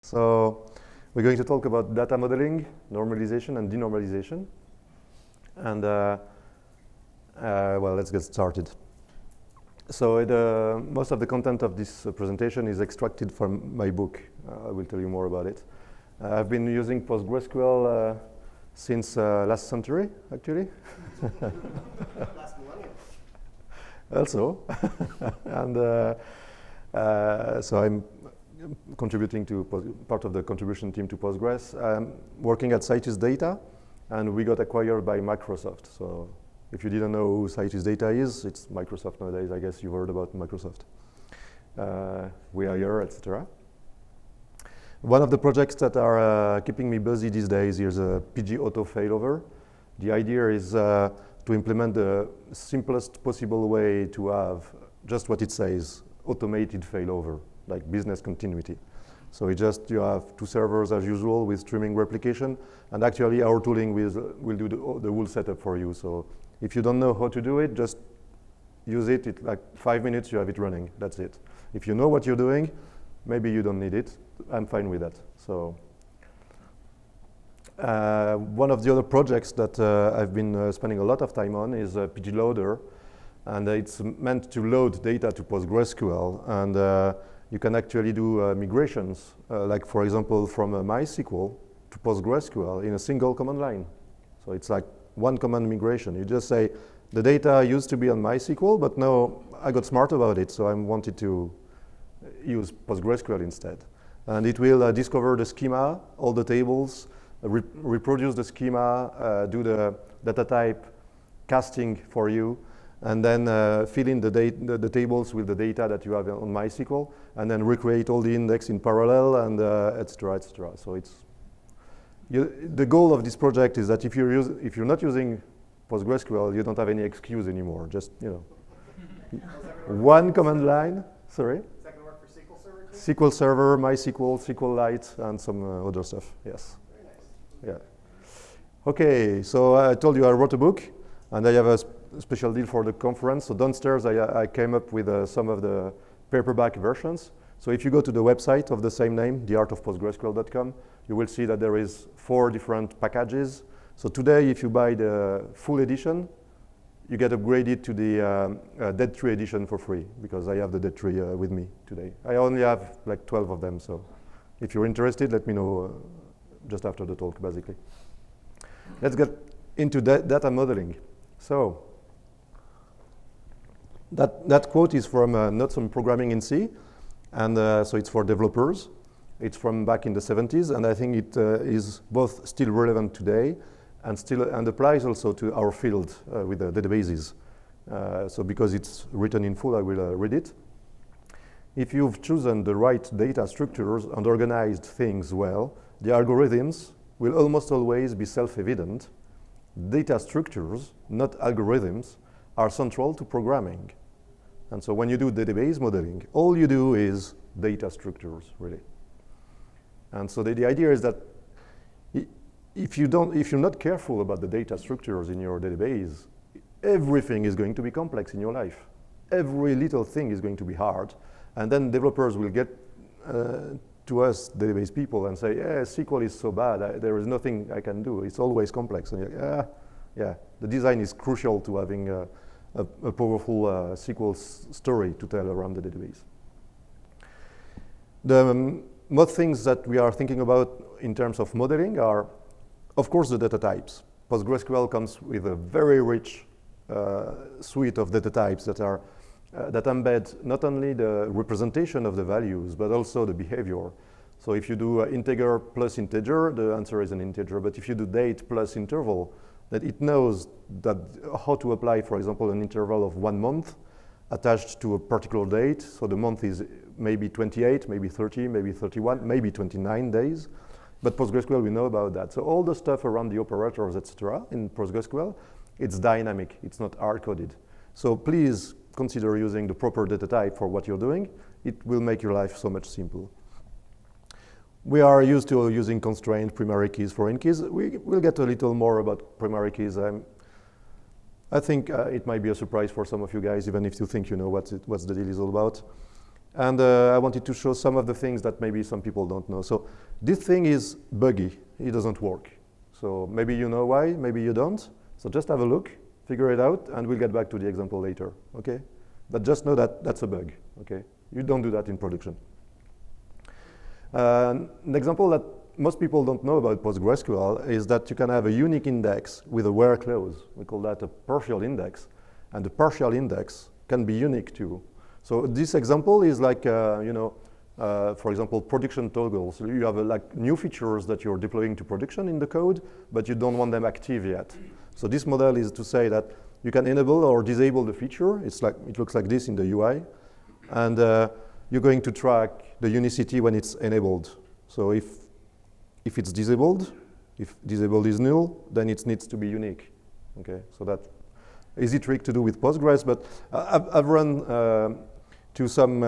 So we're going to talk about data modeling, normalization, and denormalization. And well, let's get started. So most of the content of this presentation is extracted from my book. I will tell you more about it. I've been using PostgreSQL since last century, actually. Last millennium. Also. And so I'm contributing to part of the contribution team to Postgres. I'm working at Citus Data, and we got acquired by Microsoft. So if you didn't know who Citus Data is, it's Microsoft nowadays. I guess you heard about Microsoft. We are here, etc. One of the projects that are keeping me busy these days is a PG auto failover. The idea is to implement the simplest possible way to have just what it says, automated failover, like business continuity. So you have two servers as usual with streaming replication, and actually our tooling will do the whole setup for you. So if you don't know how to do it, just use it. It's like 5 minutes, you have it running. That's it. If you know what you're doing, maybe you don't need it. I'm fine with that. So one of the other projects that I've been spending a lot of time on is PG Loader, and it's meant to load data to PostgreSQL, and you can actually do migrations, like for example from MySQL to PostgreSQL in a single command line. So it's like one command migration. You just say, the data used to be on MySQL, but now I got smart about it, so I wanted to use PostgreSQL instead. And it will discover the schema, all the tables, reproduce the schema, do the data type casting for you, and then fill in the tables with the data that you have on MySQL, and then recreate all the index in parallel, and et cetera, et cetera. So the goal of this project is that if you're not using PostgreSQL, you don't have any excuse anymore. Just, one command line. Sorry? Is that going to work for SQL Server too? SQL Server, MySQL, SQLite, and some other stuff. Yes. Very nice. Yeah. Okay, so I told you I wrote a book, and I have a special deal for the conference. So downstairs, I came up with some of the paperback versions. So if you go to the website of the same name, theartofpostgresql.com, you will see that there is 4 different packages. So today, if you buy the full edition, you get upgraded to the Dead Tree edition for free, because I have the Dead Tree with me today. I only have like 12 of them, so if you're interested, let me know just after the talk, basically. Let's get into data modeling. So that quote is from Notes on Programming in C, and so it's for developers. It's from back in the 70s, and I think it is both still relevant today and applies also to our field with the databases. So because it's written in full, I will read it. If you've chosen the right data structures and organized things well, the algorithms will almost always be self-evident. Data structures, not algorithms, are central to programming. And so when you do database modeling, all you do is data structures, really. And so the idea is that if you're not careful about the data structures in your database, everything is going to be complex in your life. Every little thing is going to be hard. And then developers will get to us, database people, and say, yeah, SQL is so bad, there is nothing I can do. It's always complex. And you're like, yeah, the design is crucial to having a powerful SQL story to tell around the database. The most things that we are thinking about in terms of modeling are, of course, the data types. PostgreSQL comes with a very rich suite of data types that embed not only the representation of the values, but also the behavior. So if you do integer plus integer, the answer is an integer. But if you do date plus interval, that it knows that how to apply, for example, an interval of 1 month attached to a particular date. So the month is maybe 28, maybe 30, maybe 31, maybe 29 days. But PostgreSQL, we know about that. So all the stuff around the operators, etc., in PostgreSQL, it's dynamic. It's not hard-coded. So please consider using the proper data type for what you're doing. It will make your life so much simpler. We are used to using constrained primary keys, foreign keys. We'll get a little more about primary keys. I think it might be a surprise for some of you guys, even if you think you know what the deal is all about. And I wanted to show some of the things that maybe some people don't know. So this thing is buggy. It doesn't work. So maybe you know why, maybe you don't. So just have a look, figure it out, and we'll get back to the example later, okay? But just know that that's a bug, okay? You don't do that in production. An example that most people don't know about PostgreSQL is that you can have a unique index with a where clause. We call that a partial index. And the partial index can be unique too. So this example is like, for example, production toggles. You have like new features that you're deploying to production in the code, but you don't want them active yet. So this model is to say that you can enable or disable the feature. It looks like this in the UI. And you're going to track the unicity when it's enabled. So if it's disabled, if disabled is null, then it needs to be unique. Okay, so that's easy trick to do with Postgres, but I've run to some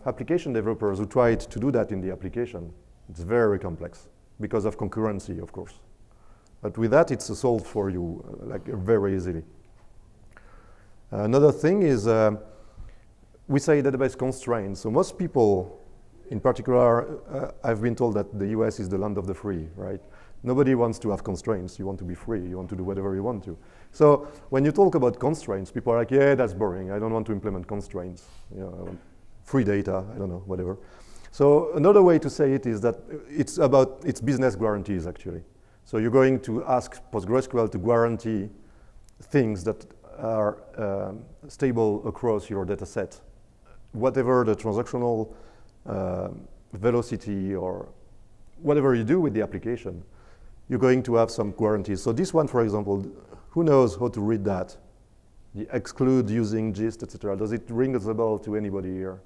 application developers who tried to do that in the application. It's very complex because of concurrency, of course. But with that, it's solved for you like very easily. Another thing is we say database constraints. So most people, in particular, I've been told that the US is the land of the free, right? Nobody wants to have constraints. You want to be free. You want to do whatever you want to. So when you talk about constraints, people are like, yeah, that's boring. I don't want to implement constraints. I want free data. I don't know, whatever. So another way to say it is that it's business guarantees, actually. So you're going to ask PostgreSQL to guarantee things that are stable across your data set, whatever the transactional velocity or whatever you do with the application, you're going to have some guarantees. So this one, for example, who knows how to read that? The exclude using gist, etc. Does it ring a bell to anybody here?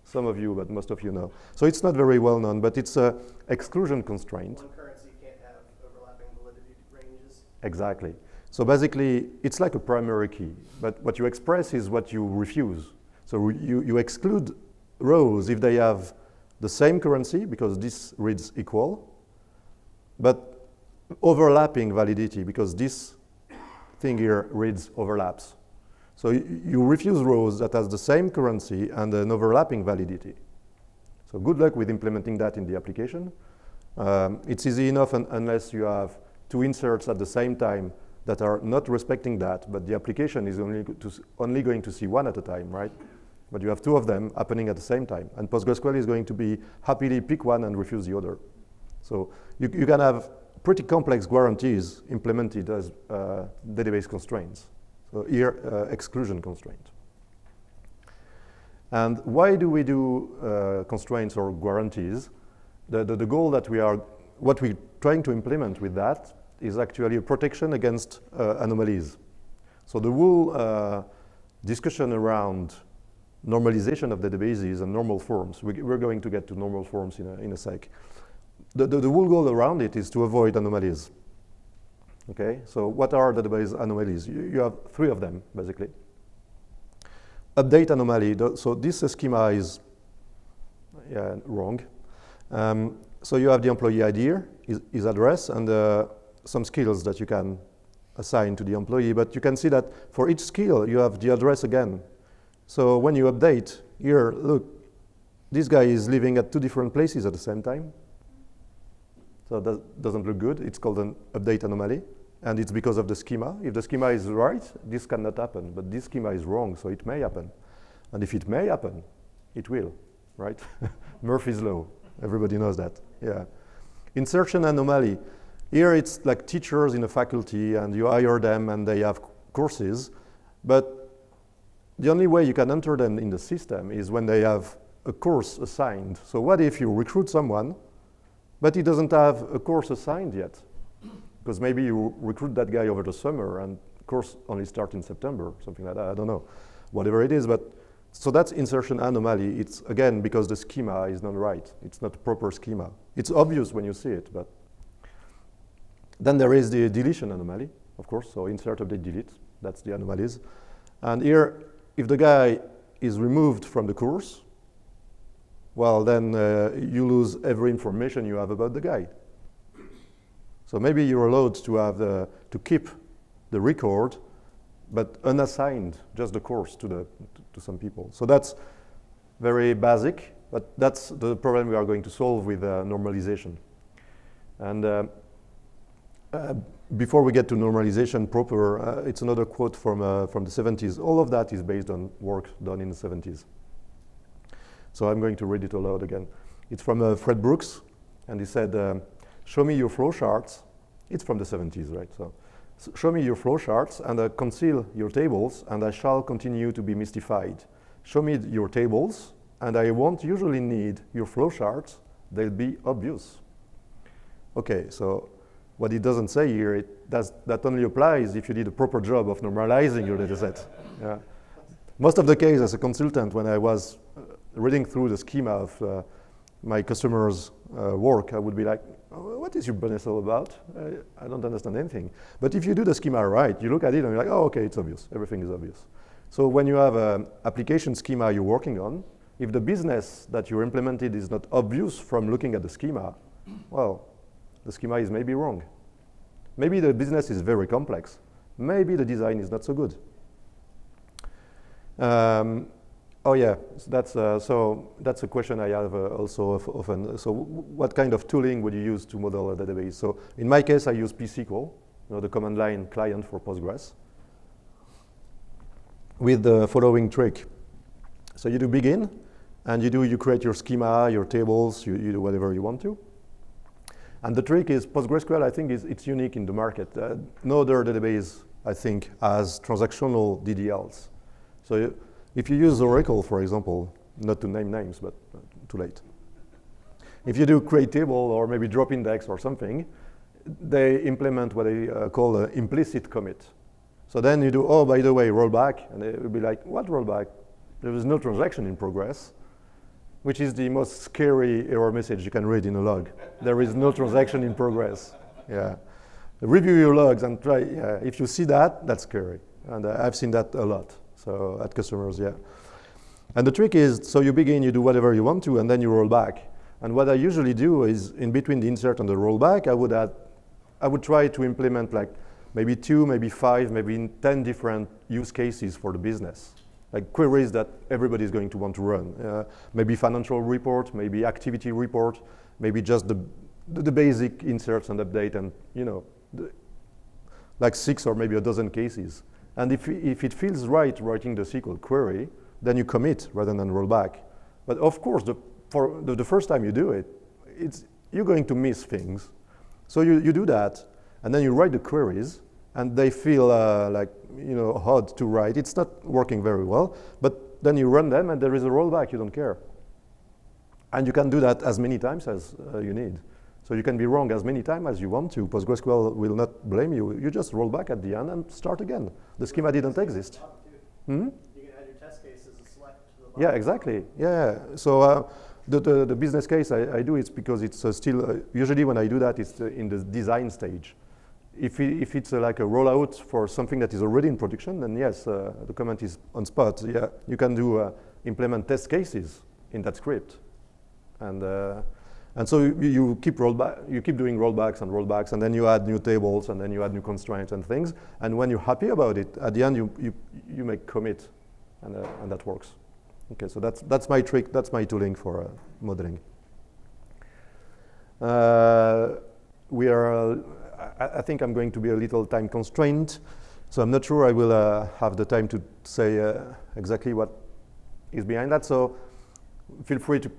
Some of you, but most of you know. So it's not very well known, but it's an exclusion constraint. One currency can't have overlapping validity ranges. Exactly. So basically, it's like a primary key, but what you express is what you refuse. So you exclude rows if they have the same currency, because this reads equal, but overlapping validity, because this thing here reads overlaps. So you refuse rows that has the same currency and an overlapping validity. So good luck with implementing that in the application. It's easy enough unless you have two inserts at the same time that are not respecting that, but the application is only going to see one at a time, right? But you have two of them happening at the same time. And PostgreSQL is going to be happily pick one and refuse the other. So you can have pretty complex guarantees implemented as database constraints. So here, exclusion constraint. And why do we do constraints or guarantees? The goal that what we're trying to implement with that is actually a protection against anomalies. So the whole discussion around normalization of databases and normal forms, we're going to get to normal forms in a sec. The whole goal around it is to avoid anomalies. Okay, so what are database anomalies? You have three of them, basically. Update anomaly, so this schema is wrong. So you have the employee ID here, his address, and some skills that you can assign to the employee, but you can see that for each skill, you have the address again. So when you update, here, look, this guy is living at two different places at the same time. So that doesn't look good. It's called an update anomaly, and it's because of the schema. If the schema is right, this cannot happen, but this schema is wrong, so it may happen. And if it may happen, it will, right? Murphy's law, everybody knows that, yeah. Insertion anomaly. Here it's like teachers in a faculty, and you hire them, and they have courses, but the only way you can enter them in the system is when they have a course assigned. So what if you recruit someone, but he doesn't have a course assigned yet? Because maybe you recruit that guy over the summer and course only starts in September, something like that, I don't know, whatever it is. But so that's insertion anomaly. It's, again, because the schema is not right. It's not proper schema. It's obvious when you see it, but then there is the deletion anomaly, of course, so insert, update, delete, that's the anomalies. And here, if the guy is removed from the course, well, then you lose every information you have about the guy. So maybe you're allowed to have to keep the record, but unassigned just the course to some people. So that's very basic, but that's the problem we are going to solve with normalization. And before we get to normalization proper, it's another quote from the 70s. All of that is based on work done in the 70s. So I'm going to read it aloud again. It's from Fred Brooks, and he said, show me your flowcharts. It's from the 70s, right? So show me your flowcharts and conceal your tables, and I shall continue to be mystified. Show me your tables, and I won't usually need your flowcharts. They'll be obvious. Okay, so what it doesn't say here, that only applies if you did a proper job of normalizing your data set. Yeah. Most of the case as a consultant, when I was reading through the schema of my customers' work, I would be like, oh, what is your business all about? I don't understand anything. But if you do the schema right, you look at it and you're like, oh, okay, it's obvious. Everything is obvious. So when you have an application schema you're working on, if the business that you implemented is not obvious from looking at the schema, well, the schema is maybe wrong. Maybe the business is very complex. Maybe the design is not so good. Oh yeah, so that's a question I have also often. So what kind of tooling would you use to model a database? So in my case, I use pSQL, the command line client for Postgres, with the following trick. So you do begin, and you create your schema, your tables, you do whatever you want to. And the trick is PostgreSQL, I think, it's unique in the market. No other database, I think, has transactional DDLs. So if you use Oracle, for example, not to name names, but too late. If you do create table or maybe drop index or something, they implement what they call an implicit commit. So then you do, oh, by the way, rollback, and it will be like, what rollback? There is no transaction in progress, which is the most scary error message you can read in a log. There is no transaction in progress. Yeah. Review your logs and try, yeah, if you see that, that's scary. And I've seen that a lot. So at customers, yeah. And the trick is, so you begin, you do whatever you want to, and then you roll back. And what I usually do is, in between the insert and the rollback, I would try to implement like maybe 2, maybe 5, maybe 10 different use cases for the business. Like queries that everybody's going to want to run. Maybe financial report, maybe activity report, maybe just the basic inserts and update, and like 6 or maybe a dozen cases. And if it feels right writing the SQL query, then you commit rather than roll back. But of course, for the first time you do it, you're going to miss things. So you do that, and then you write the queries, and they feel like hard to write. It's not working very well, but then you run them, and there is a rollback. You don't care. And you can do that as many times as you need. So you can be wrong as many times as you want to. PostgreSQL will not blame you. You just roll back at the end and start again. The schema didn't exist. You can add your test cases and select to the bottom. Yeah, exactly. Yeah. So the business case I do, it's because it's still, usually when I do that, it's in the design stage. If it's like a rollout for something that is already in production, then yes, the comment is on spot. Yeah, you can do implement test cases in that script. And so you keep doing rollbacks, and then you add new tables, and then you add new constraints and things. And when you're happy about it, at the end you make commit, and that works. Okay, so that's my trick. That's my tooling for modeling. I think I'm going to be a little time constrained, so I'm not sure I will have the time to say exactly what is behind that. So feel free to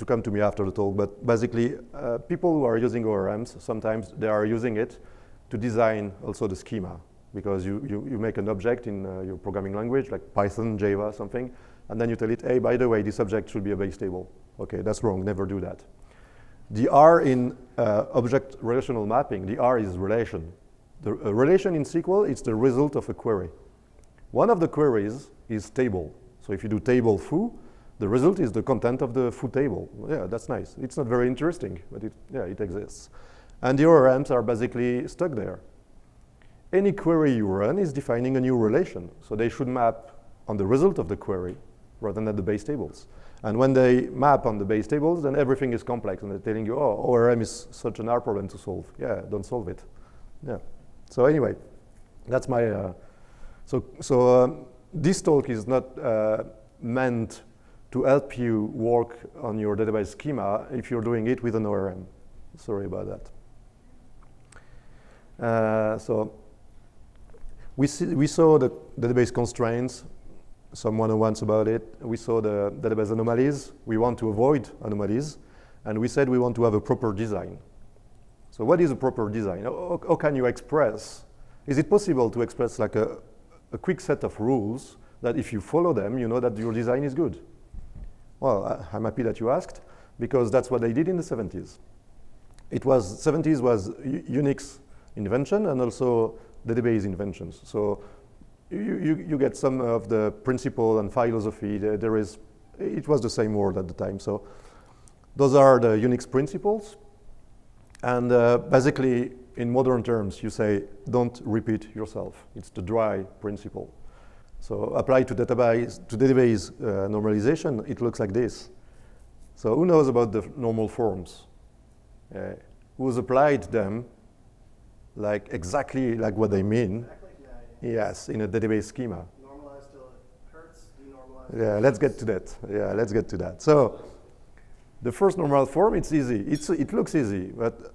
come to me after the talk, but basically people who are using ORMs, sometimes they are using it to design also the schema, because you make an object in your programming language, like Python, Java, something, and then you tell it, hey, by the way, this object should be a base table. Okay, that's wrong, never do that. The R in object relational mapping, the R is relation. The relation in SQL, it's the result of a query. One of the queries is table. So if you do table foo, the result is the content of the foo table. Yeah, that's nice. It's not very interesting, but it exists. And the ORMs are basically stuck there. Any query you run is defining a new relation. So they should map on the result of the query rather than at the base tables. And when they map on the base tables, then everything is complex, and they're telling you, oh, ORM is such an R problem to solve. Yeah, don't solve it. Yeah. So anyway, that's my, this talk is not meant to help you work on your database schema if you're doing it with an ORM. Sorry about that. So we saw the database constraints, some 101s about it. We saw the database anomalies. We want to avoid anomalies. And we said we want to have a proper design. So what is a proper design? How can you express? Is it possible to express like a quick set of rules that if you follow them, you know that your design is good? Well, I'm happy that you asked, because that's what they did in the 70s. 70s was Unix invention and also database inventions. So you get some of the principle and philosophy. It was the same word at the time. So those are the Unix principles. And basically, in modern terms, you say, don't repeat yourself. It's the dry principle. So applied to database normalization, it looks like this. So who knows about the normal forms? Who's applied them like exactly like what they mean? Exactly. Yes, in a database schema. Normalized till it hurts, denormalized. Yeah, let's get to that. Yeah, let's get to that. So the first normal form, it's easy. It looks easy, but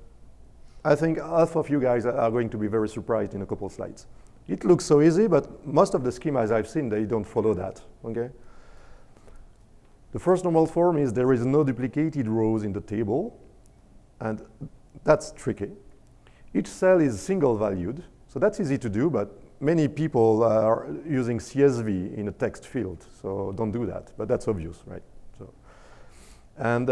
I think half of you guys are going to be very surprised in a couple of slides. It looks so easy, but most of the schemas I've seen, they don't follow that, okay? The first normal form is there is no duplicated rows in the table, and that's tricky. Each cell is single valued, so that's easy to do, but many people are using CSV in a text field, so don't do that, but that's obvious, right? So, and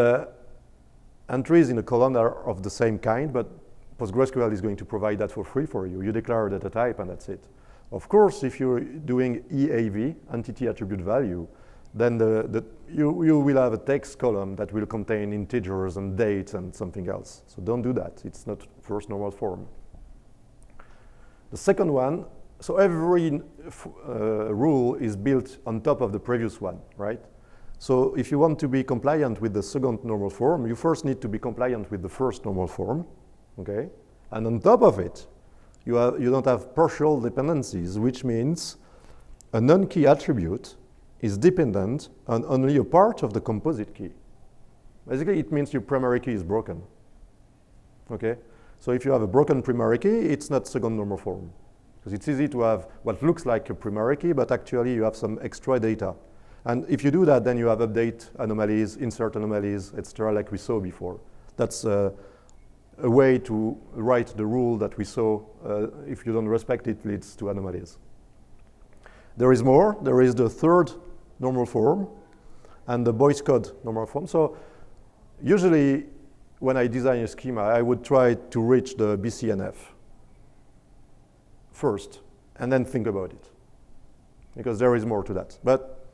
entries in a column are of the same kind, but PostgreSQL is going to provide that for free for you. You declare a data type and that's it. Of course, if you're doing EAV, entity attribute value, then you will have a text column that will contain integers and dates and something else. So don't do that. It's not first normal form. The second one, so every rule is built on top of the previous one, right? So if you want to be compliant with the second normal form, you first need to be compliant with the first normal form. Okay, and on top of it, you don't have partial dependencies, which means a non-key attribute is dependent on only a part of the composite key. Basically, it means your primary key is broken. Okay, so if you have a broken primary key, it's not second normal form, because it's easy to have what looks like a primary key, but actually you have some extra data. And if you do that, then you have update anomalies, insert anomalies, etc., like we saw before. That's a way to write the rule that we saw. If you don't respect it, leads to anomalies. There is more. There is the third normal form and the Boyce code normal form. So usually when I design a schema, I would try to reach the BCNF first and then think about it, because there is more to that. But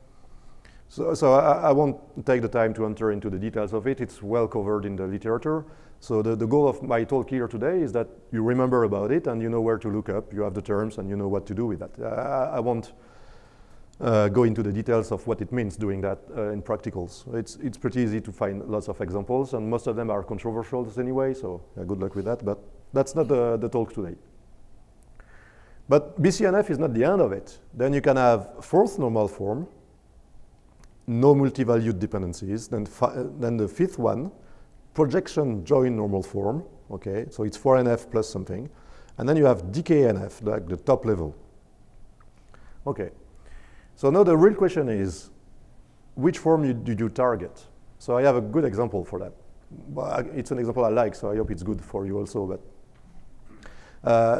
so I won't take the time to enter into the details of it. It's well covered in the literature. So the goal of my talk here today is that you remember about it and you know where to look up. You have the terms and you know what to do with that. I won't go into the details of what it means doing that in practicals. It's pretty easy to find lots of examples, and most of them are controversial anyway, so good luck with that. But that's not the talk today. But BCNF is not the end of it. Then you can have fourth normal form, no multi-valued dependencies. Then the fifth one, projection join normal form. Okay, so it's 4NF plus something. And then you have DKNF, like the top level. Okay, so now the real question is, which form do you target? So I have a good example for that. Well, it's an example I like, so I hope it's good for you also. But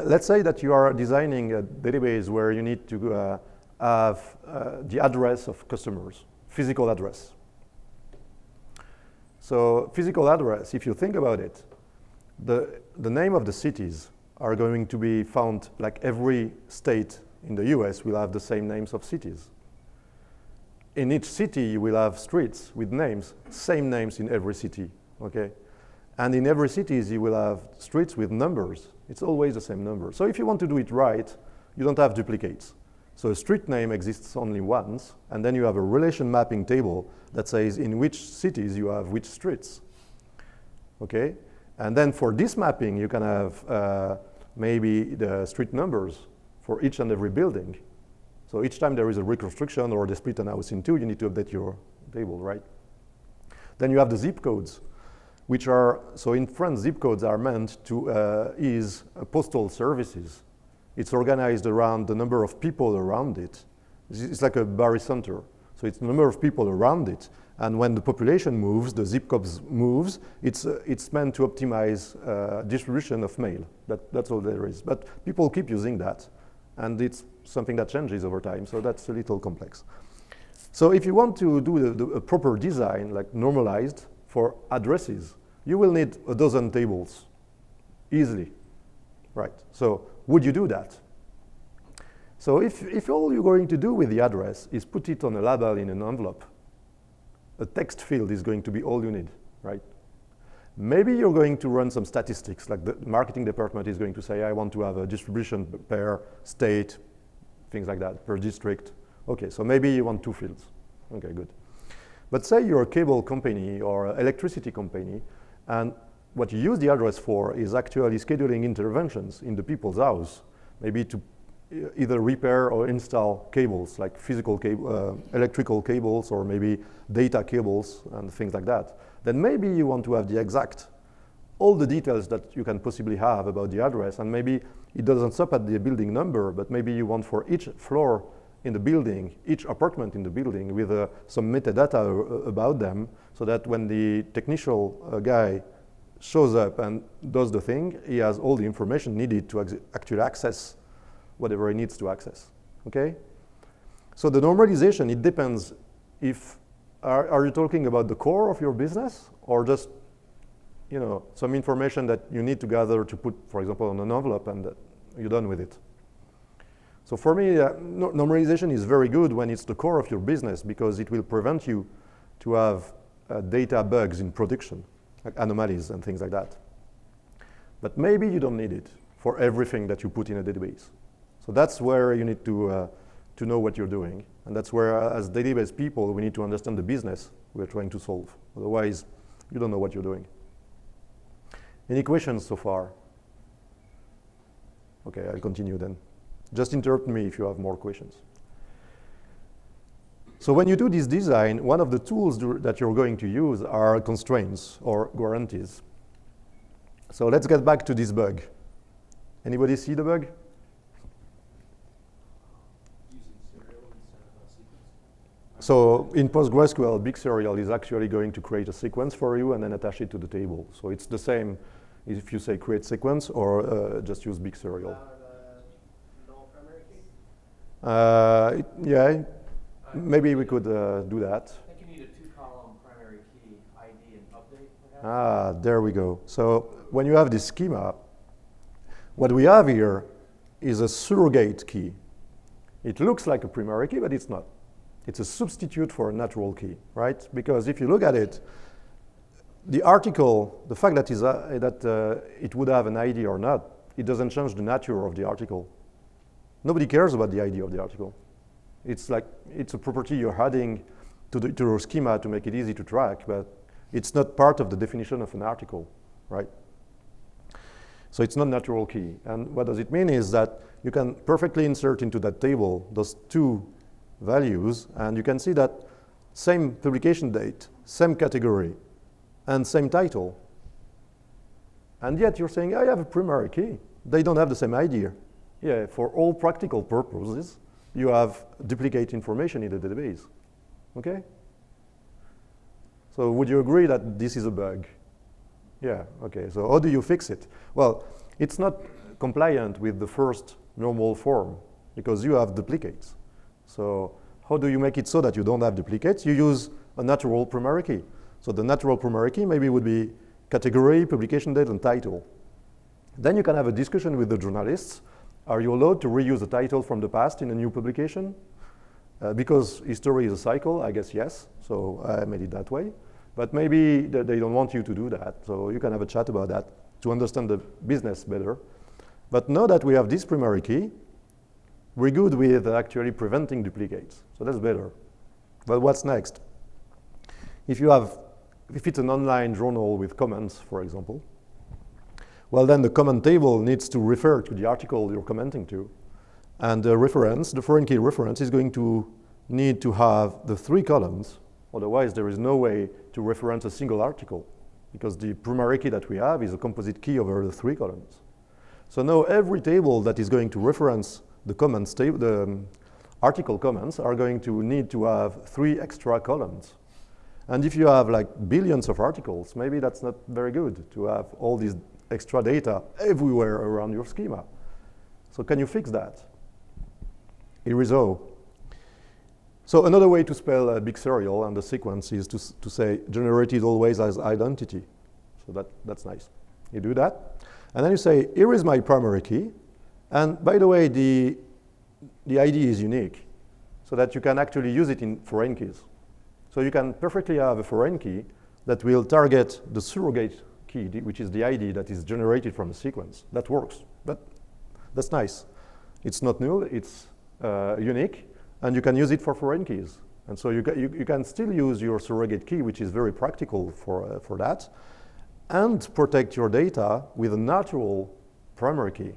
let's say that you are designing a database where you need to have the address of customers, physical address. So physical address, if you think about it, the name of the cities are going to be found, like every state in the US will have the same names of cities. In each city, you will have streets with names, same names in every city, okay? And in every city, you will have streets with numbers. It's always the same number. So if you want to do it right, you don't have duplicates. So a street name exists only once, and then you have a relation mapping table that says in which cities you have which streets, okay? And then for this mapping, you can have maybe the street numbers for each and every building. So each time there is a reconstruction or they split an house in two, you need to update your table, right? Then you have the zip codes, which are, so in France, zip codes are meant to ease postal services. It's organized around the number of people around it. It's like a barycenter. So it's the number of people around it. And when the population moves, the zip codes moves, it's meant to optimize distribution of mail. That's all there is. But people keep using that. And it's something that changes over time. So that's a little complex. So if you want to do a proper design, like normalized for addresses, you will need a dozen tables easily, right? So would you do that? So if all you're going to do with the address is put it on a label in an envelope, a text field is going to be all you need, right? Maybe you're going to run some statistics, like the marketing department is going to say, I want to have a distribution per state, things like that, per district. Okay, so maybe you want 2 fields. Okay, good. But say you're a cable company or an electricity company, and what you use the address for is actually scheduling interventions in the people's house, maybe to either repair or install cables, like physical cable, electrical cables, or maybe data cables and things like that. Then maybe you want to have the exact, all the details that you can possibly have about the address, and maybe it doesn't stop at the building number, but maybe you want for each floor in the building, each apartment in the building with some metadata about them, so that when the technical guy shows up and does the thing, he has all the information needed to actually access whatever he needs to access, okay? So the normalization, it depends if, are you talking about the core of your business, or just, you know, some information that you need to gather to put, for example, on an envelope and you're done with it? So for me, normalization is very good when it's the core of your business, because it will prevent you to have data bugs in production, like anomalies and things like that. But maybe you don't need it for everything that you put in a database. So that's where you need to know what you're doing. And that's where, as database people, we need to understand the business we're trying to solve. Otherwise, you don't know what you're doing. Any questions so far? Okay, I'll continue then. Just interrupt me if you have more questions. So when you do this design, one of the tools that you're going to use are constraints or guarantees. So let's get back to this bug. Anybody see the bug? So in PostgreSQL, big serial is actually going to create a sequence for you and then attach it to the table. So it's the same if you say create sequence or just use big serial. Null primary key? Yeah, maybe we could do that. I think you need a 2-column primary key ID and update, perhaps. Ah, there we go. So when you have this schema, what we have here is a surrogate key. It looks like a primary key, but it's not. It's a substitute for a natural key, right? Because if you look at it, the article, the fact that, it would have an ID or not, it doesn't change the nature of the article. Nobody cares about the ID of the article. It's like, it's a property you're adding to your schema to make it easy to track, but it's not part of the definition of an article, right? So it's not natural key. And what does it mean is that you can perfectly insert into that table those 2 values, and you can see that same publication date, same category, and same title. And yet you're saying, I have a primary key. They don't have the same idea. Yeah, for all practical purposes, you have duplicate information in the database, okay? So would you agree that this is a bug? Yeah, okay, so how do you fix it? Well, it's not compliant with the first normal form, because you have duplicates. So how do you make it so that you don't have duplicates? You use a natural primary key. So the natural primary key maybe would be category, publication date, and title. Then you can have a discussion with the journalists. Are you allowed to reuse a title from the past in a new publication? Because history is a cycle, I guess yes. So I made it that way. But maybe they don't want you to do that. So you can have a chat about that to understand the business better. But now that we have this primary key, we're good with actually preventing duplicates. So that's better. But what's next? If it's an online journal with comments, for example, well, then the comment table needs to refer to the article you're commenting to. And the reference, the foreign key reference, is going to need to have the 3 columns Otherwise, there is no way to reference a single article, because the primary key that we have is a composite key over the 3 columns. So now every table that is going to reference the comments table, the article comments, are going to need to have 3 extra columns. And if you have like billions of articles, maybe that's not very good to have all these extra data everywhere around your schema. So can you fix that? Here is how. So another way to spell a big serial and the sequence is to say generated always as identity. So that's nice. You do that. And then you say, here is my primary key. And by the way, the ID is unique, so that you can actually use it in foreign keys. So you can perfectly have a foreign key that will target the surrogate key, which is the ID that is generated from the sequence. That works. That's nice. It's not null, it's unique, and you can use it for foreign keys. And so you can still use your surrogate key, which is very practical for that, and protect your data with a natural primary key.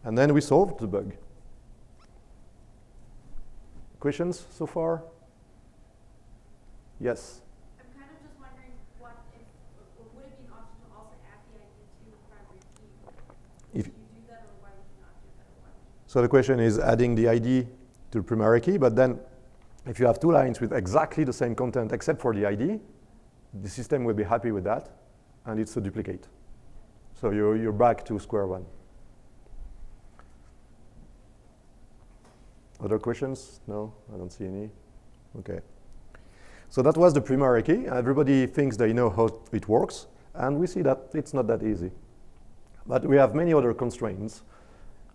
And then we solved the bug. Questions so far? Yes? I'm kind of just wondering would it be an option to also add the ID to the primary key? If you do that, or why would you not do that? Or why would you? So the question is adding the ID to the primary key, but then if you have 2 lines with exactly the same content except for the ID, the system will be happy with that, and it's a duplicate. So you're back to square one. Other questions? No, I don't see any. Okay. So that was the primary key. Everybody thinks they know how it works, and we see that it's not that easy. But we have many other constraints,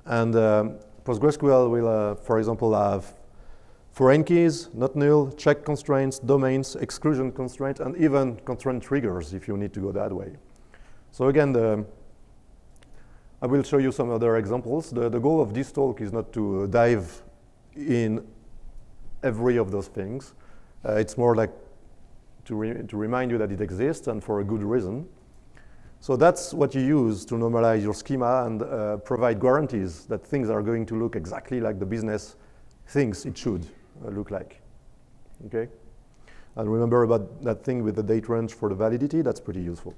and PostgreSQL will, for example, have foreign keys, not null, check constraints, domains, exclusion constraints, and even constraint triggers if you need to go that way. So again, I will show you some other examples. The goal of this talk is not to dive in every of those things. It's more like to remind you that it exists, and for a good reason. So that's what you use to normalize your schema and provide guarantees that things are going to look exactly like the business thinks it should look like. Okay? And remember about that thing with the date range for the validity, that's pretty useful.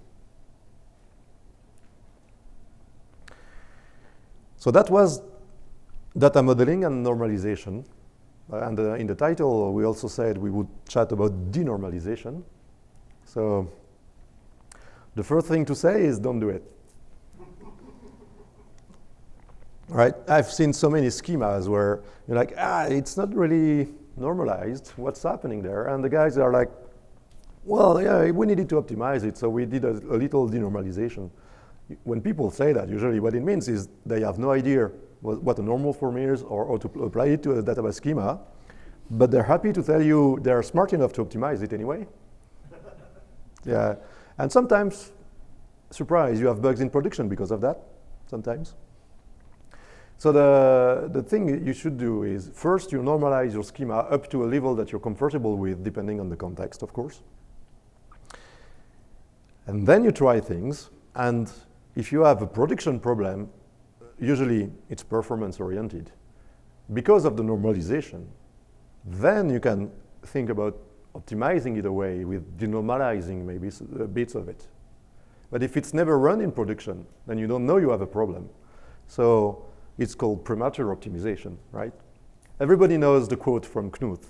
So that was data modeling and normalization. And in the title, we also said we would chat about denormalization. So the first thing to say is don't do it. Right? I've seen so many schemas where you're like, it's not really normalized. What's happening there? And the guys are like, well, yeah, we needed to optimize it, so we did a little denormalization. When people say that, usually what it means is they have no idea what a normal form is or how to apply it to a database schema, but they're happy to tell you they're smart enough to optimize it anyway. Yeah, and sometimes, surprise, you have bugs in production because of that, sometimes. So the thing you should do is, first you normalize your schema up to a level that you're comfortable with, depending on the context, of course. And then you try things, and if you have a production problem, usually it's performance oriented. Because of the normalization, then you can think about optimizing it away with denormalizing maybe bits of it. But if it's never run in production, then you don't know you have a problem. So it's called premature optimization, right? Everybody knows the quote from Knut.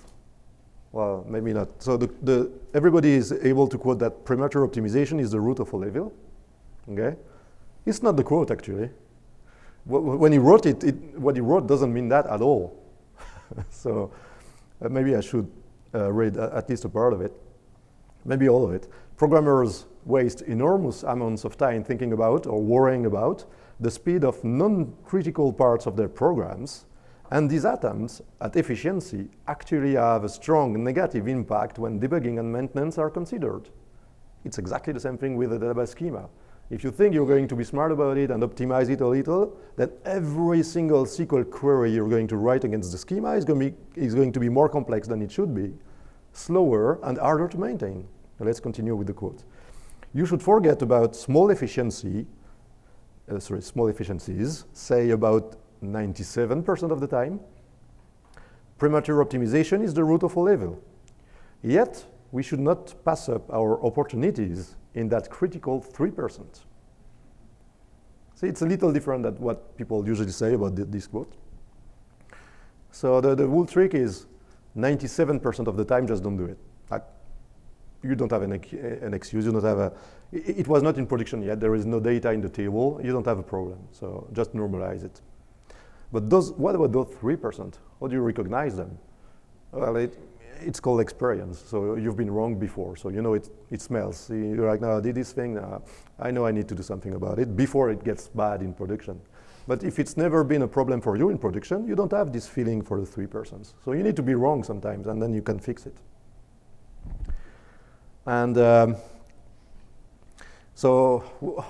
Well, maybe not. So everybody is able to quote that premature optimization is the root of all evil. Okay? It's not the quote, actually. When he wrote it, what he wrote doesn't mean that at all. So maybe I should read at least a part of it. Maybe all of it. Programmers waste enormous amounts of time thinking about or worrying about the speed of non-critical parts of their programs, and these attempts at efficiency actually have a strong negative impact when debugging and maintenance are considered. It's exactly the same thing with the database schema. If you think you're going to be smart about it and optimize it a little, then every single SQL query you're going to write against the schema is going to be more complex than it should be, slower and harder to maintain. Now let's continue with the quote. You should forget about small efficiencies, say about 97% of the time. Premature optimization is the root of all evil. Yet, we should not pass up our opportunities in that critical 3%. See, it's a little different than what people usually say about this quote. So the whole trick is 97% of the time, just don't do it. Like, you don't have an excuse, you don't have a, it was not in production yet, there is no data in the table, you don't have a problem, so just normalize it. But what about those 3%? How do you recognize them? Well, it's called experience, so you've been wrong before, so you know it smells. You're like, no, I did this thing, I know I need to do something about it before it gets bad in production. But if it's never been a problem for you in production, you don't have this feeling for the 3%. So you need to be wrong sometimes, and then you can fix it. And so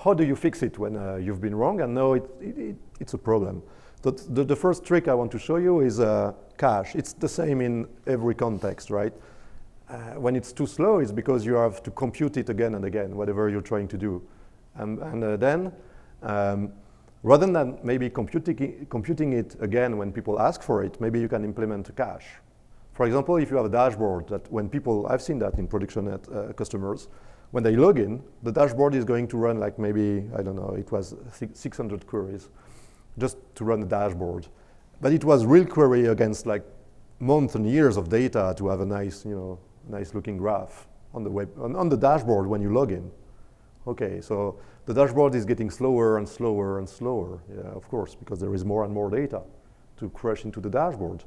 how do you fix it when you've been wrong and know it's a problem? So the first trick I want to show you is cache. It's the same in every context, right? When it's too slow, it's because you have to compute it again and again, whatever you're trying to do. And then, rather than maybe computing it again when people ask for it, maybe you can implement a cache. For example, if you have a dashboard that when people, I've seen that in production at customers, when they log in, the dashboard is going to run like maybe, I don't know, it was 600 queries just to run the dashboard. But it was real query against like months and years of data to have a nice, nice looking graph on the web, on the dashboard when you log in. Okay, so the dashboard is getting slower and slower and slower. Yeah, of course, because there is more and more data to crush into the dashboard.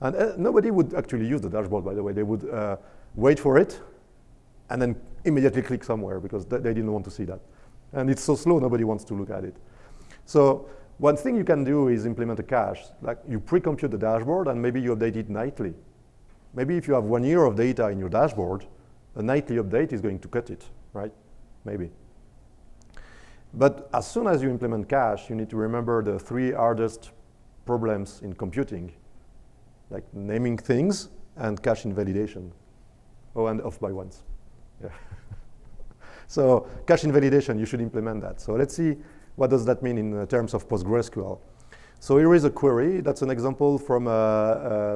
And nobody would actually use the dashboard, by the way. They would wait for it and then immediately click somewhere because they didn't want to see that. And it's so slow, nobody wants to look at it. So one thing you can do is implement a cache. Like you pre-compute the dashboard and maybe you update it nightly. Maybe if you have 1 year of data in your dashboard, a nightly update is going to cut it, right? Maybe. But as soon as you implement cache, you need to remember the 3 hardest problems in computing, like naming things and cache invalidation. Oh, and off by once. Yeah. So cache invalidation, you should implement that. So let's see what does that mean in terms of PostgreSQL. So here is a query. That's an example from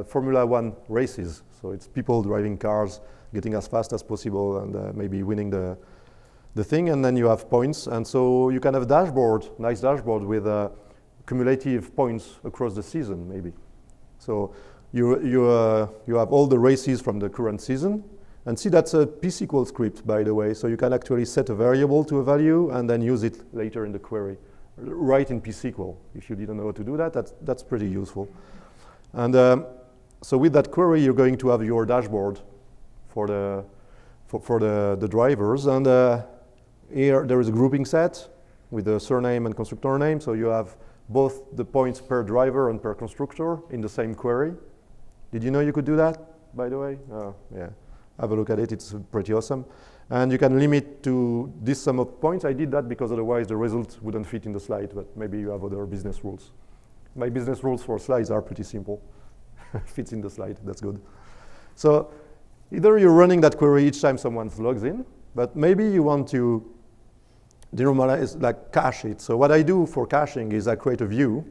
Formula 1 races. So it's people driving cars, getting as fast as possible and maybe winning the thing, and then you have points. And so you can have a dashboard, nice dashboard with cumulative points across the season, maybe. So you have all the races from the current season. And see, that's a pSQL script, by the way. So you can actually set a variable to a value and then use it later in the query. Right in pSQL. If you didn't know how to do that, that's pretty useful. And so with that query, you're going to have your dashboard for the drivers. And here there is a grouping set with the surname and constructor name. So you have both the points per driver and per constructor in the same query. Did you know you could do that, by the way? Oh, yeah. Have a look at it, it's pretty awesome. And you can limit to this sum of points. I did that because otherwise the result wouldn't fit in the slide, but maybe you have other business rules. My business rules for slides are pretty simple. Fits in the slide, that's good. So either you're running that query each time someone logs in, but maybe you want to denormalize, like cache it. So what I do for caching is I create a view.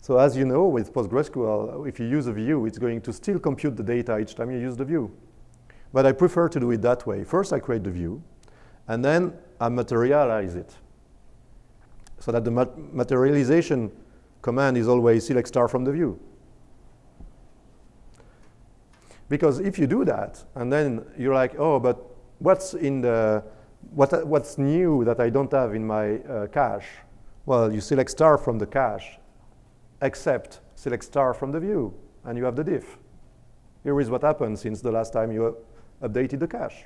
So as you know, with PostgreSQL, if you use a view, it's going to still compute the data each time you use the view. But I prefer to do it that way. First, I create the view, and then I materialize it. So that the materialization command is always select star from the view. Because if you do that, and then you're like, oh, but what's in the, what's new that I don't have in my cache? Well, you select star from the cache, except select star from the view, and you have the diff. Here is what happened since the last time you updated the cache.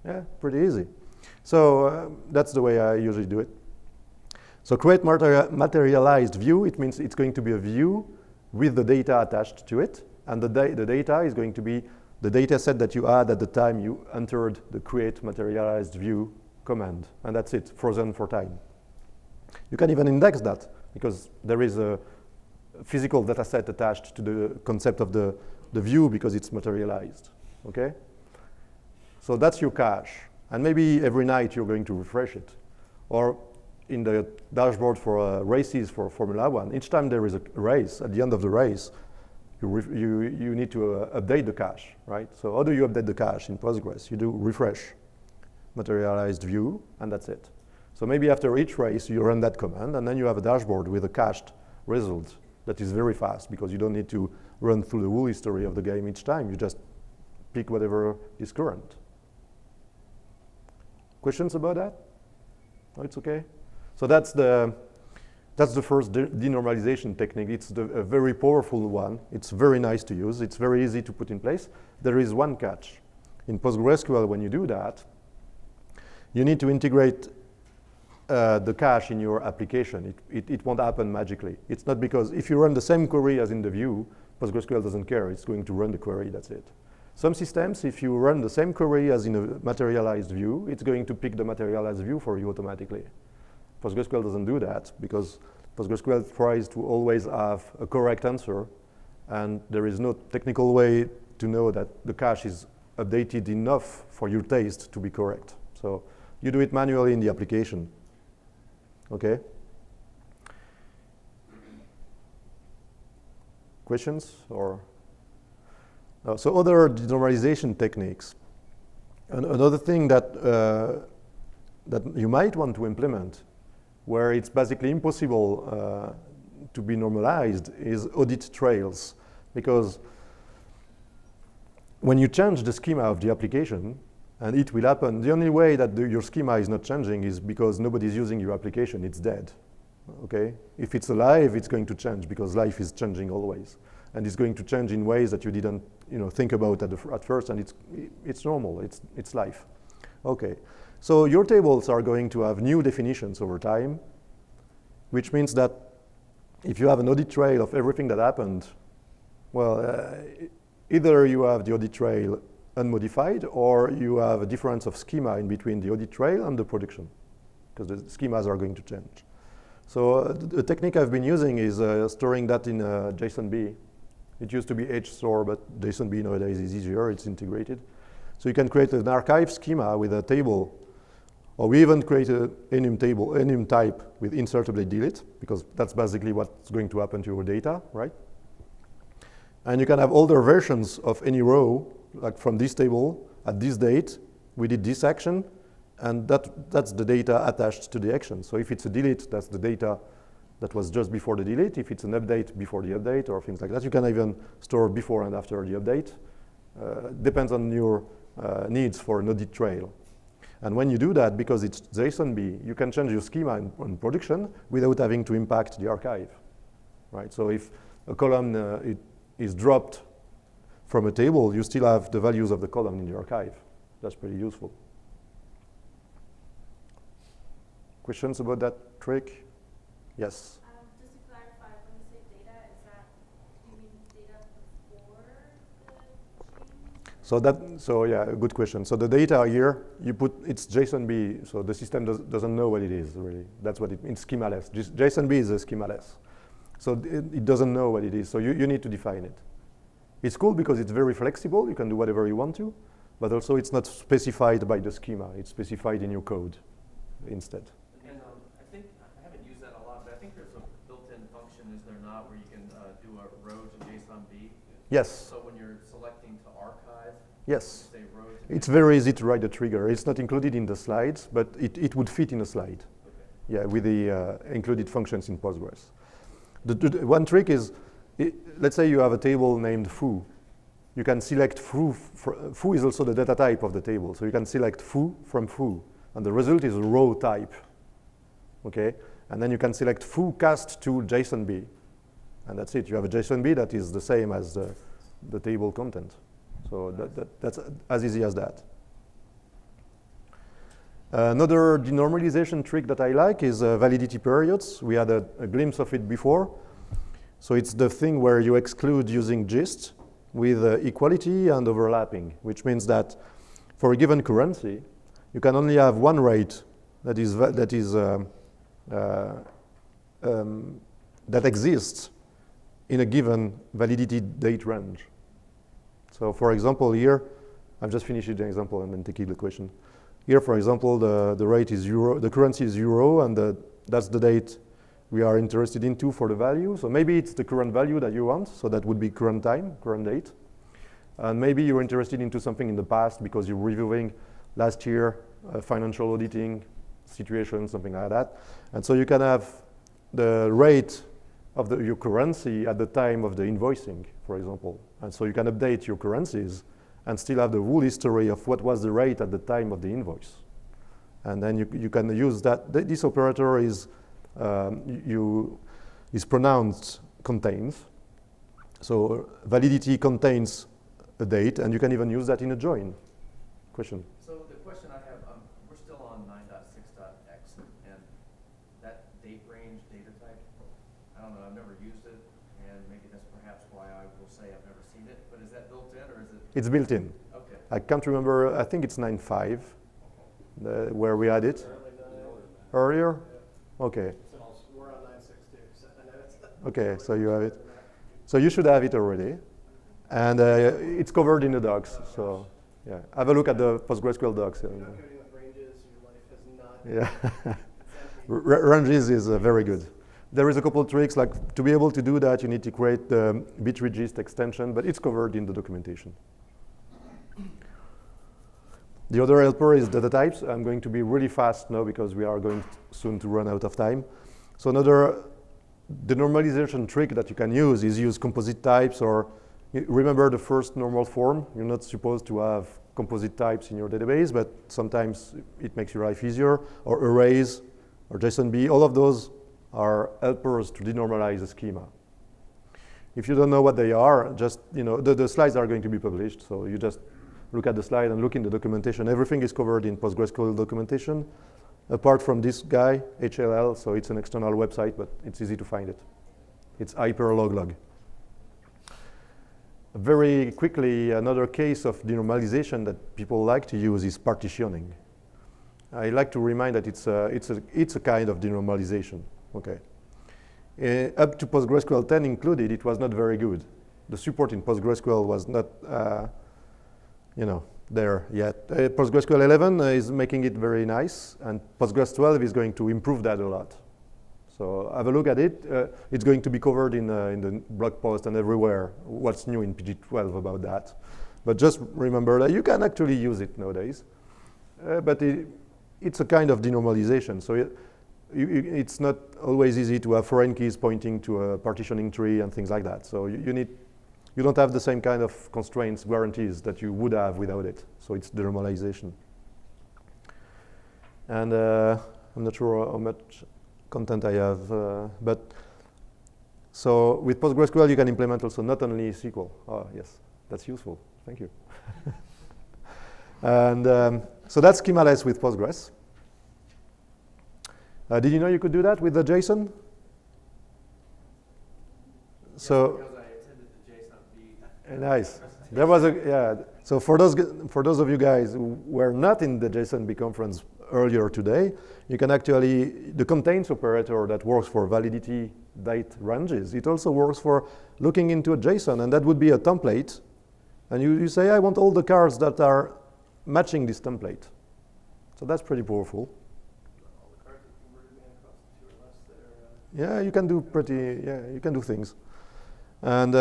Yeah, pretty easy. So that's the way I usually do it. So create materialized view, it means it's going to be a view with the data attached to it, and the data is going to be the data set that you had at the time you entered the create materialized view command, and that's it, frozen for time. You can even index that, because there is a physical data set attached to the concept of the view because it's materialized, okay? So that's your cache. And maybe every night you're going to refresh it. Or in the dashboard for races for Formula 1, each time there is a race, at the end of the race, you need to update the cache, right? So how do you update the cache in Postgres? You do refresh, materialized view, and that's it. So maybe after each race, you run that command, and then you have a dashboard with a cached result that is very fast because you don't need to run through the whole history of the game each time. You just pick whatever is current. Questions about that? No, it's okay. So that's the first denormalization technique. It's a very powerful one. It's very nice to use. It's very easy to put in place. There is one catch. In PostgreSQL, when you do that, you need to integrate the cache in your application. It won't happen magically. It's not because if you run the same query as in the view, PostgreSQL doesn't care. It's going to run the query, that's it. Some systems, if you run the same query as in a materialized view, it's going to pick the materialized view for you automatically. PostgreSQL doesn't do that because PostgreSQL tries to always have a correct answer, and there is no technical way to know that the cache is updated enough for your taste to be correct. So you do it manually in the application. Okay? Questions or? So other denormalization techniques. Another thing that you might want to implement, where it's basically impossible to be normalized, is audit trails. Because when you change the schema of the application, and it will happen, the only way that your schema is not changing is because nobody's using your application, it's dead. Okay? If it's alive, it's going to change because life is changing always. And it's going to change in ways that you didn't think about at first, and it's normal, it's life. Okay, so your tables are going to have new definitions over time, which means that if you have an audit trail of everything that happened, well, either you have the audit trail unmodified, or you have a difference of schema in between the audit trail and the production, because the schemas are going to change. So the technique I've been using is storing that in JSONB. It used to be HStore, but JSONB nowadays is easier, it's integrated. So you can create an archive schema with a table, or we even create an enum type with insertably delete, because that's basically what's going to happen to your data, right? And you can have older versions of any row, like from this table, at this date, we did this action, and that's the data attached to the action. So if it's a delete, that's the data that was just before the delete. If it's an update, before the update, or things like that. You can even store before and after the update. Depends on your needs for an audit trail. And when you do that, because it's JSONB, you can change your schema in production without having to impact the archive, right? So if a column is dropped from a table, you still have the values of the column in the archive. That's pretty useful. Questions about that trick? Yes? Just to clarify, when you say data, do you mean data before the change? So yeah, good question. So the data here, it's JSONB, so the system doesn't know what it is, really. That's what it means, schemaless. JSONB is a schemaless. So it doesn't know what it is, so you need to define it. It's cool because it's very flexible, you can do whatever you want to, but also it's not specified by the schema, it's specified in your code instead. And I haven't used that a lot, but I think there's a built-in function, is there not, where you can do a row to JSONB? Yes. So when you're selecting to archive, yes. you say row to It's very easy to write a trigger. It's not included in the slides, but it would fit in a slide. Okay. Yeah, with the included functions in Postgres. The one trick is, let's say you have a table named foo. You can select foo. Foo is also the data type of the table. So you can select foo from foo. And the result is a row type. Okay? And then you can select foo cast to JSONB. And that's it. You have a JSONB that is the same as the table content. So that's as easy as that. Another denormalization trick that I like is validity periods. We had a glimpse of it before. So it's the thing where you exclude using gist with equality and overlapping, which means that for a given currency, you can only have one rate that exists in a given validity date range. So for example, here, I'm just finishing the example and then taking the question. Here, for example, the rate is euro, the currency is euro, and that's the date we are interested into for the value. So maybe it's the current value that you want, so that would be current time, current date. And maybe you're interested into something in the past because you're reviewing last year financial auditing situation, something like that. And so you can have the rate of your currency at the time of the invoicing, for example. And so you can update your currencies and still have the whole history of what was the rate at the time of the invoice. And then you can use that. This operator is pronounced contains. So validity contains a date, and you can even use that in a join. Question? So the question I have, we're still on 9.6.x, and that date range data type, I don't know, I've never used it, and maybe that's perhaps why I will say I've never seen it, but is that built in, or is it? It's built in. Okay. I can't remember, I think it's 9.5, where we had it. Earlier? Okay. We're on 9.6 too. I know it's Okay, so you have it. So you should have it already. And it's covered in the docs. So yeah, have a look at the PostgreSQL docs. You're not coding with ranges, your life has not. Yeah. Ranges is very good. There is a couple of tricks, like to be able to do that, you need to create the bitregist extension, but it's covered in the documentation. The other helper is data types. I'm going to be really fast now because we are going soon to run out of time. So another denormalization trick that you can use is use composite types, or remember the first normal form. You're not supposed to have composite types in your database, but sometimes it makes your life easier, or arrays, or JSONB. All of those are helpers to denormalize a schema. If you don't know what they are, just, the slides are going to be published, so you just look at the slide and look in the documentation. Everything is covered in PostgreSQL documentation, apart from this guy, HLL, so it's an external website, but it's easy to find it. It's hyperloglog. Very quickly, another case of denormalization that people like to use is partitioning. I like to remind that it's a kind of denormalization. Okay. Up to PostgreSQL 10 included, it was not very good. The support in PostgreSQL was not, there yet. PostgreSQL 11 is making it very nice, and Postgres 12 is going to improve that a lot. So have a look at it. It's going to be covered in the blog post and everywhere, what's new in PG12 about that. But just remember that you can actually use it nowadays. But it's a kind of denormalization. So it's not always easy to have foreign keys pointing to a partitioning tree and things like that. So you don't have the same kind of constraints, guarantees that you would have without it. So it's denormalization. And I'm not sure how much content I have, but so with PostgreSQL you can implement also not only SQL. Oh yes, that's useful. Thank you. And so that's schemaless with Postgres. Did you know you could do that with the JSON? So Because I attended the JSON B. nice. There was So for those of you guys who were not in the JSON-B conference earlier today, you can actually, the contains operator that works for validity date ranges, it also works for looking into a JSON, and that would be a template. And you say, I want all the cards that are matching this template. So that's pretty powerful. All the cards are converted man across the two or less that are. Yeah, you can do things. And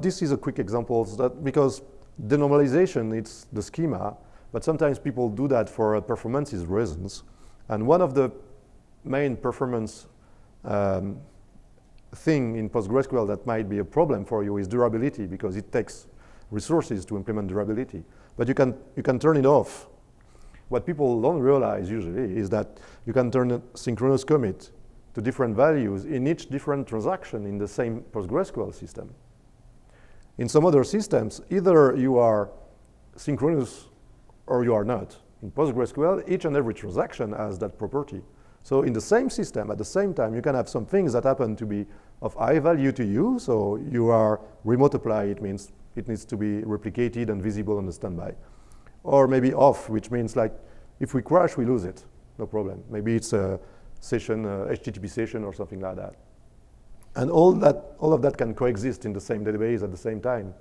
this is a quick example, because denormalization, it's the schema, but sometimes people do that for performance reasons. And one of the main performance thing in PostgreSQL that might be a problem for you is durability, because it takes resources to implement durability. But you can turn it off. What people don't realize usually is that you can turn a synchronous commit to different values in each different transaction in the same PostgreSQL system. In some other systems, either you are synchronous or you are not. In PostgreSQL, each and every transaction has that property. So in the same system, at the same time, you can have some things that happen to be of high value to you. So you are remote apply, it means it needs to be replicated and visible on the standby. Or maybe off, which means like if we crash, we lose it, no problem. Maybe it's a session, HTTP session or something like that. And all of that can coexist in the same database at the same time.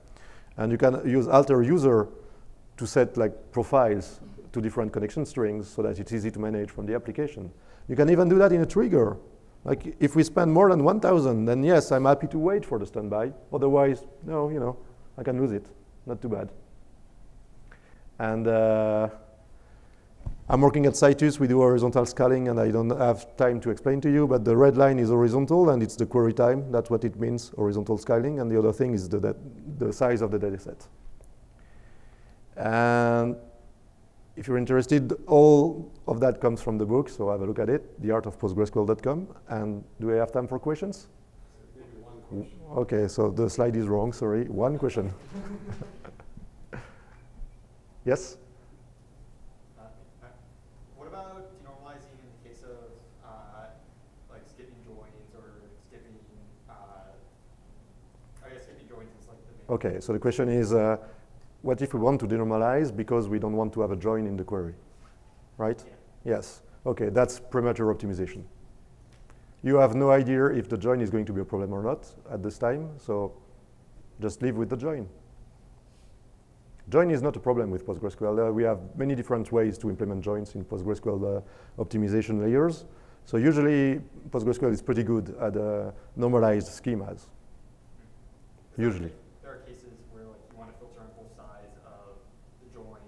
And you can use alter user to set like profiles to different connection strings so that it's easy to manage from the application. You can even do that in a trigger. Like if we spend more than 1,000, then yes, I'm happy to wait for the standby. Otherwise, no, you know, I can lose it. Not too bad. And I'm working at Citus. We do horizontal scaling, and I don't have time to explain to you, but the red line is horizontal, and it's the query time. That's what it means, horizontal scaling. And the other thing is the size of the data set. And if you're interested, all of that comes from the book, so have a look at it, theartofpostgresql.com. And do we have time for questions? Maybe one question. Okay, so the slide is wrong, sorry. One question. Yes? What about denormalizing in the case of like skipping joins or skipping, I guess skipping joins is like the main. Okay, so the question is, what if we want to denormalize because we don't want to have a join in the query, right? Yeah. Yes. Okay, that's premature optimization. You have no idea if the join is going to be a problem or not at this time, so just live with the join. Join is not a problem with PostgreSQL. We have many different ways to implement joins in PostgreSQL optimization layers. So usually PostgreSQL is pretty good at normalized schemas. Usually. There are cases where like you want to filter on both sides of the join,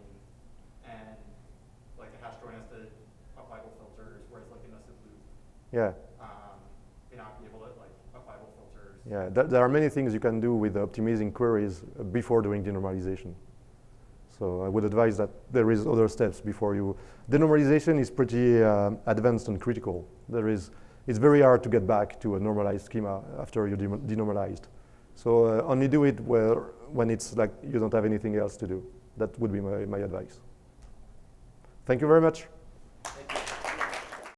and like a hash join has to apply both filters, whereas like a nested loop Yeah. may not be able to like apply both filters. Yeah, there are many things you can do with optimizing queries before doing denormalization. So I would advise that there is other steps before you. Denormalization is pretty advanced and critical. It's very hard to get back to a normalized schema after you denormalized. So only do it when it's like you don't have anything else to do. That would be my advice. Thank you very much.